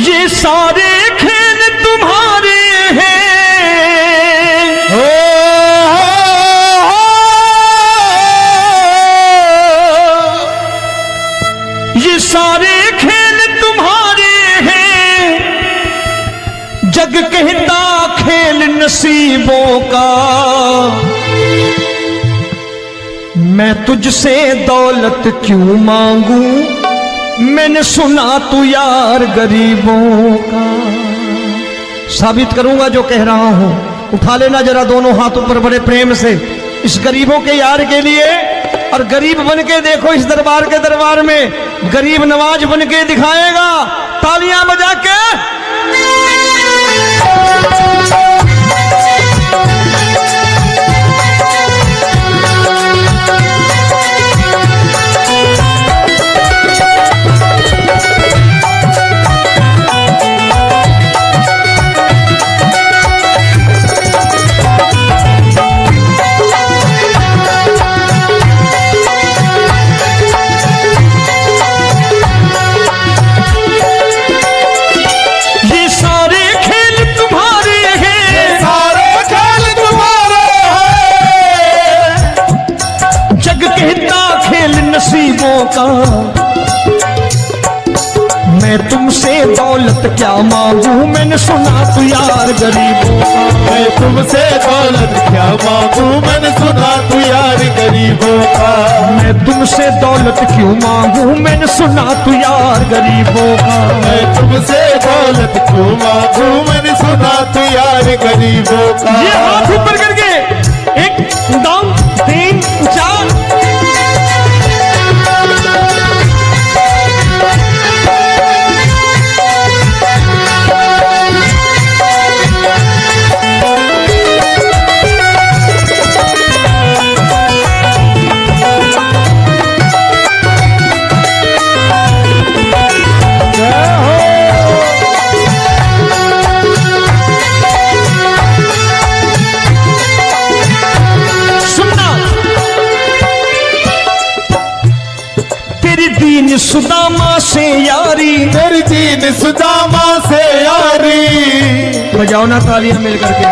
ये सारे खेल तुम्हारे हैं, ये सारे खेल तुम्हारे हैं, जग कहता खेल नसीबों का। मैं तुझसे दौलत क्यों मांगू, मैंने सुना तू यार गरीबों का। साबित करूंगा जो कह रहा हूं। उठा लेना जरा दोनों हाथों पर बड़े प्रेम से इस गरीबों के यार के लिए, और गरीब बन के देखो इस दरबार के दरबार में गरीब नवाज बन के दिखाएगा, तालियां बजा के। नसीबों का मैं तुमसे दौलत क्या मांगू, मैंने सुना तू यार गरीबों का। मैं तुमसे दौलत क्या मांगू, मैंने सुना तू यार गरीबों का। मैं तुमसे दौलत क्यों मांगू, मैंने सुना तू यार गरीबों का। मैं तुमसे दौलत क्यों मांगू, मैंने सुना तू यार गरीबों का। ये हाथ ऊपर करके 1 2 3 4 सुदामा से यारी, तेरी दीन सुदामा से यारी। बजाओ ना तालियां मिल करके।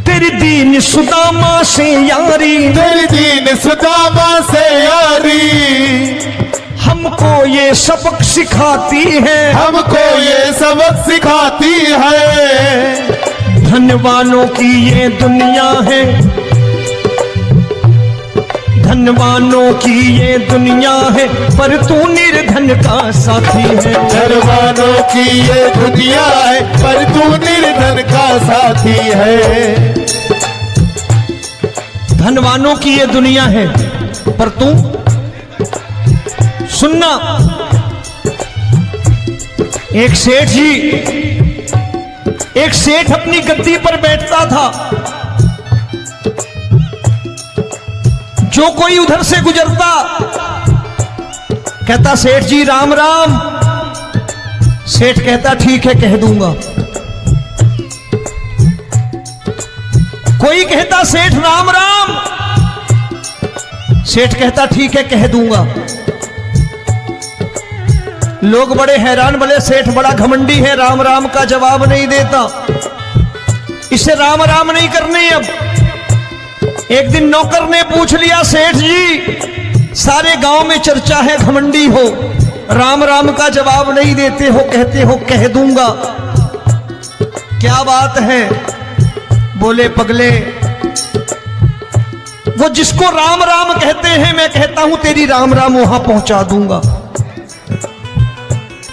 तेरी दीन सुदामा से यारी, तेरी दीन सुदामा से यारी। हमको ये सबक सिखाती है, हमको ये सबक सिखाती है। धनवानों की ये दुनिया है, धनवानों की ये दुनिया है, पर तू निर्धन का साथी है। धनवानों की ये दुनिया है, पर तू निर्धन का साथी है। धनवानों की ये दुनिया है, पर तू सुनना। एक सेठ जी, एक सेठ अपनी गद्दी पर बैठता था। जो कोई उधर से गुजरता कहता सेठ जी राम राम। सेठ कहता ठीक है कह दूंगा। कोई कहता सेठ राम राम। सेठ कहता ठीक है कह दूंगा। लोग बड़े हैरान, बोले सेठ बड़ा घमंडी है, राम राम का जवाब नहीं देता, इसे राम राम नहीं करनी। अब एक दिन नौकर ने पूछ लिया सेठ जी सारे गांव में चर्चा है घमंडी हो, राम राम का जवाब नहीं देते हो, कहते हो कह दूंगा, क्या बात है? बोले पगले वो जिसको राम राम कहते हैं मैं कहता हूं तेरी राम राम वहां पहुंचा दूंगा।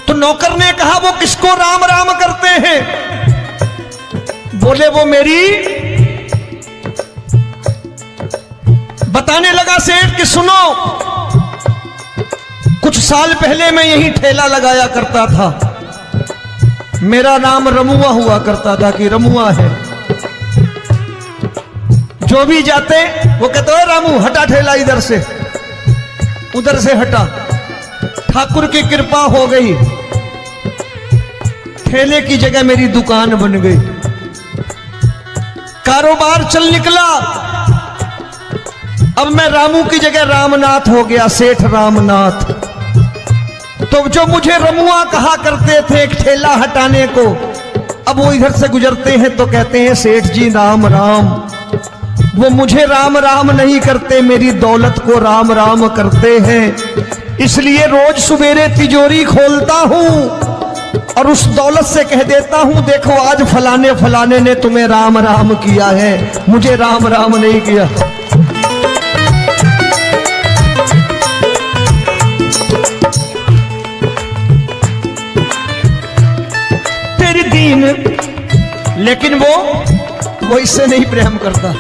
तो नौकर ने कहा वो किसको राम राम करते हैं? बोले वो मेरी। बताने लगा सेठ कि सुनो, कुछ साल पहले मैं यही ठेला लगाया करता था, मेरा नाम रमुआ हुआ करता था कि रमुआ है। जो भी जाते वो कहते हो रामू हटा ठेला इधर से, उधर से हटा। ठाकुर की कृपा हो गई, ठेले की जगह मेरी दुकान बन गई, कारोबार चल निकला। अब मैं रामू की जगह रामनाथ हो गया, सेठ रामनाथ। तो जो मुझे रमुआ कहा करते थे एक ठेला हटाने को, अब वो इधर से गुजरते हैं तो कहते हैं सेठ जी राम राम। वो मुझे राम राम नहीं करते, मेरी दौलत को राम राम करते हैं। इसलिए रोज सवेरे तिजोरी खोलता हूं और उस दौलत से कह देता हूं देखो आज फलाने फलाने ने तुम्हें राम राम किया है, मुझे राम राम नहीं किया। तेरी दीन, लेकिन वो इससे नहीं प्रेम करता।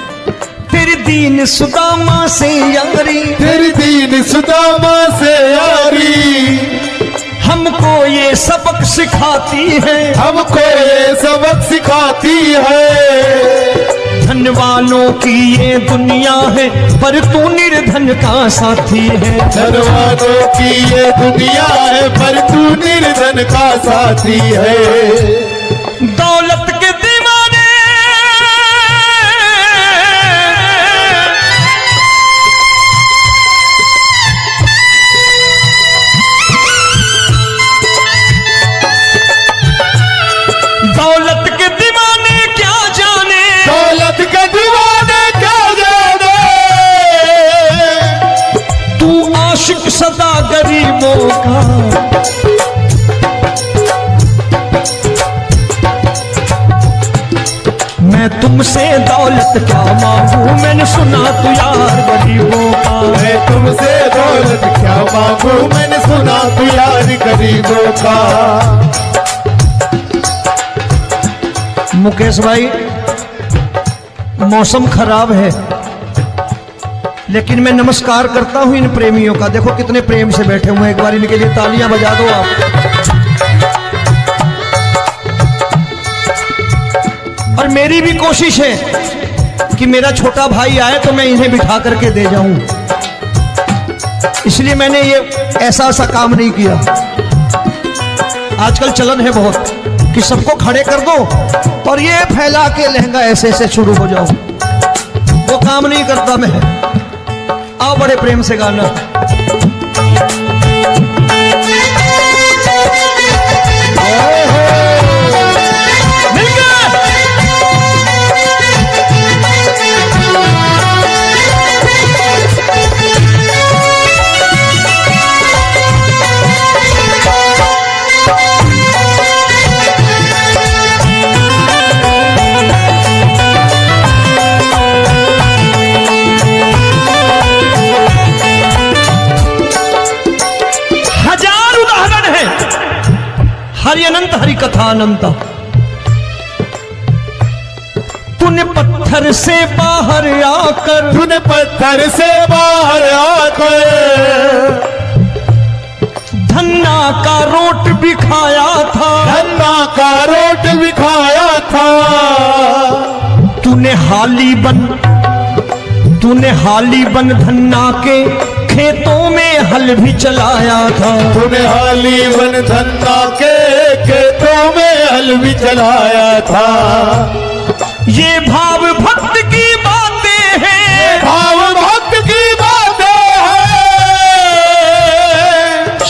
तेरी दीन सुदामा से यारी, तेरी दीन सुदामा से यारी, हमको ये सबक सिखाती है, हमको ये सबक सिखाती है। धन वालों की ये दुनिया है पर तू निर्धन का साथी है। धन वालों की ये दुनिया है पर तू निर्धन का साथी है। दौलत के दीवाने दौलत के दीवाने क्या जाने, दौलत के दीवाने क्या जाने, तू आशिक सदा गरीबों का। मैं तुमसे दौलत क्या मांगू, मैंने सुना तू यार गरीबों का। मैं तुमसे दौलत क्या मांगू, मैंने सुना तू यार गरीबों का। मुकेश भाई, मौसम खराब है लेकिन मैं नमस्कार करता हूं इन प्रेमियों का। देखो कितने प्रेम से बैठे हुए हैं, एक बार इनके लिए तालियां बजा दो आप। और मेरी भी कोशिश है कि मेरा छोटा भाई आए तो मैं इन्हें बिठा करके दे जाऊं, इसलिए मैंने ये ऐसा काम नहीं किया। आजकल चलन है बहुत कि सबको खड़े कर दो और ये फैला के लहंगा ऐसे ऐसे शुरू हो जाओ, वो काम नहीं करता मैं। आओ बड़े प्रेम से गाना। मिल गया। हरि अनंत हरि कथा अनंत। तूने पत्थर से बाहर आकर, तूने पत्थर से बाहर आकर धन्ना का रोट भी खाया था, धन्ना का रोट भी खाया था। तूने हाली बन धन्ना के खेतों में हल भी चलाया था। तूने हाली बन धन्ना के खेतों में हल भी चलाया था। ये भाव भक्त की बातें हैं, भाव भक्त की बातें हैं,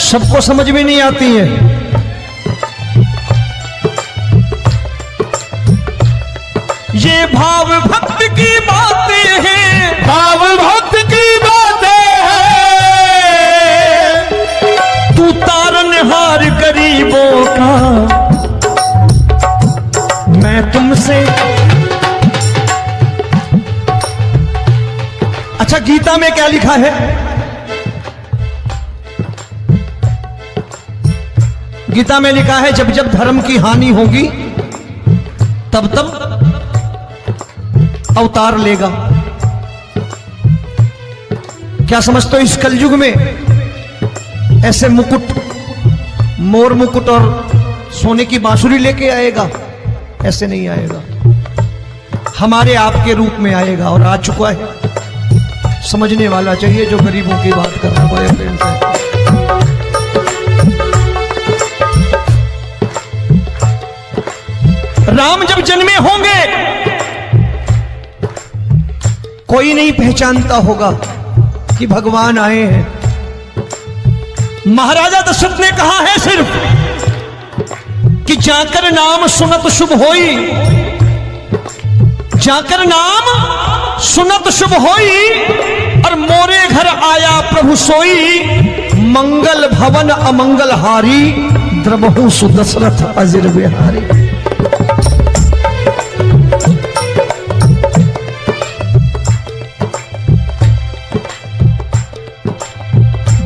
सबको समझ में नहीं आती है। ये भाव भक्त की बातें हैं, भाव भक्त की बातें हैं। तू तारनहार गरीबों का, मैं तुमसे। अच्छा, गीता में क्या लिखा है? गीता में लिखा है जब जब धर्म की हानि होगी तब तब अवतार लेगा। क्या समझते हो इस कलयुग में ऐसे मुकुट, मोर मुकुट और सोने की बांसुरी लेके आएगा? ऐसे नहीं आएगा, हमारे आपके रूप में आएगा और आ चुका है। समझने वाला चाहिए जो गरीबों की बात कर रहा है बड़े प्रेम से। राम जब जन्मे होंगे कोई नहीं पहचानता होगा, कि भगवान आए हैं। महाराजा दशरथ ने कहा है सिर्फ कि जाकर नाम सुनत शुभ होई, जाकर नाम सुनत शुभ होई, और मोरे घर आया प्रभु सोई, मंगल भवन अमंगल हारी, द्रबहु सुदशरथ अजिर बिहारी।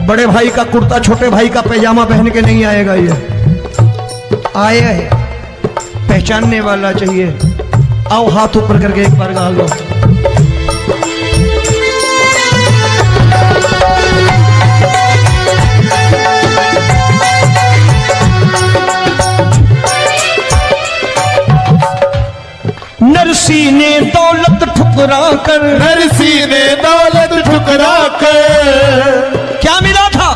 बड़े भाई का कुर्ता छोटे भाई का पैजामा पहन के नहीं आएगा, ये आया है पहचानने वाला चाहिए। आओ हाथ ऊपर करके एक बार गा लो। नरसी ने दौलत ठुकरा कर, नरसी ने दौलत ठुकरा कर, क्या मिला था?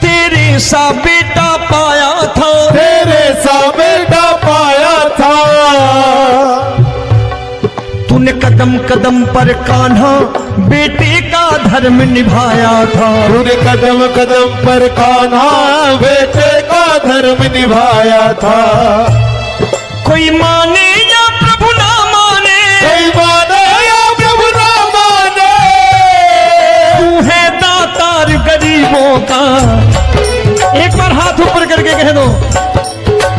तेरे सा बेटा पाया था, तेरे सा बेटा पाया था। तूने कदम कदम पर कान्हा बेटे का धर्म निभाया था, तूने कदम कदम पर कान्हा बेटे का धर्म निभाया था। कोई माने या प्रभु ना माने, कोई माने या प्रभु ना माने, तू है दातार गरीबों का। एक बार हाथ ऊपर करके कह दो,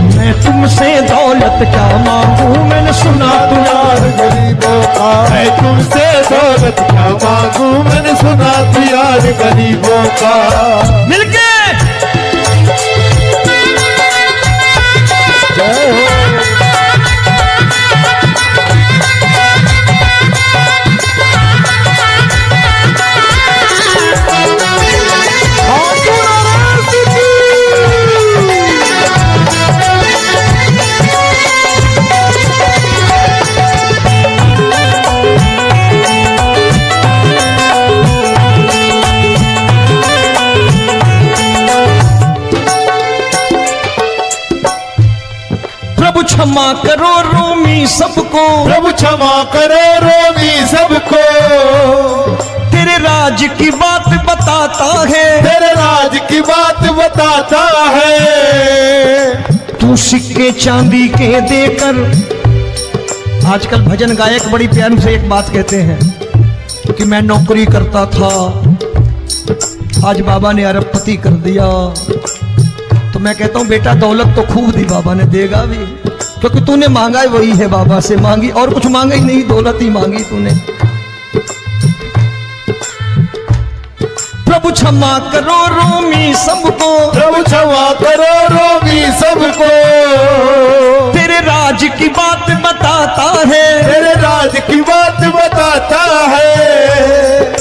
मैं तुमसे दौलत क्या मांगू, मैंने सुना तू यार गरीबों का। मैं तुमसे दौलत क्या मांगू, मैंने सुना तू यार गरीबों का। मिलके जय हो। क्षमा करो रोमी सबको, प्रभु क्षमा करो रोमी सबको। तेरे राज की बात बताता है, तेरे राज की बात बताता है। तू सिक्के चांदी के देकर, आजकल भजन गायक बड़ी प्यार से एक बात कहते हैं कि मैं नौकरी करता था, आज बाबा ने अरबपति कर दिया। तो मैं कहता हूं बेटा दौलत तो खूब दी बाबा ने, देगा भी, क्योंकि तूने मांगा है वही है बाबा से मांगी, और कुछ मांगा ही नहीं, दौलत ही मांगी तूने। प्रभु क्षमा करो रोमी सबको, प्रभु क्षमा करो रोमी सबको। तेरे राज की बात बताता है, तेरे राज की बात बताता है।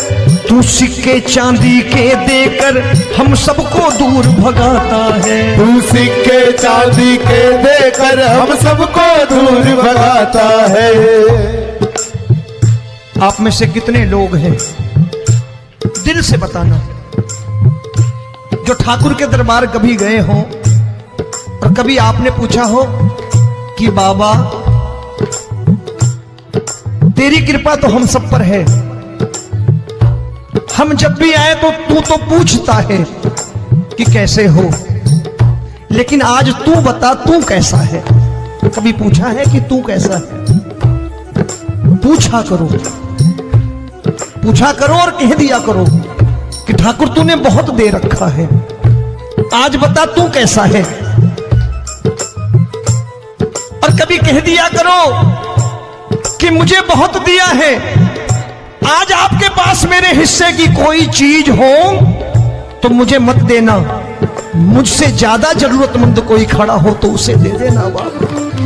तू सिक्के चांदी के देकर हम सबको दूर भगाता है, तू सिक्के चांदी के देकर हम सबको दूर भगाता है। आप में से कितने लोग हैं, दिल से बताना, जो ठाकुर के दरबार कभी गए हो और कभी आपने पूछा हो कि बाबा तेरी कृपा तो हम सब पर है, हम जब भी आए तो तू तो पूछता है कि कैसे हो, लेकिन आज तू बता तू कैसा है। कभी पूछा है कि तू कैसा है? पूछा करो, पूछा करो और कह दिया करो कि ठाकुर तूने बहुत दे रखा है, आज बता तू कैसा है। और कभी कह दिया करो कि मुझे बहुत दिया है, आज आपके पास मेरे हिस्से की कोई चीज हो तो मुझे मत देना, मुझसे ज्यादा जरूरतमंद कोई खड़ा हो तो उसे दे देना बाबा।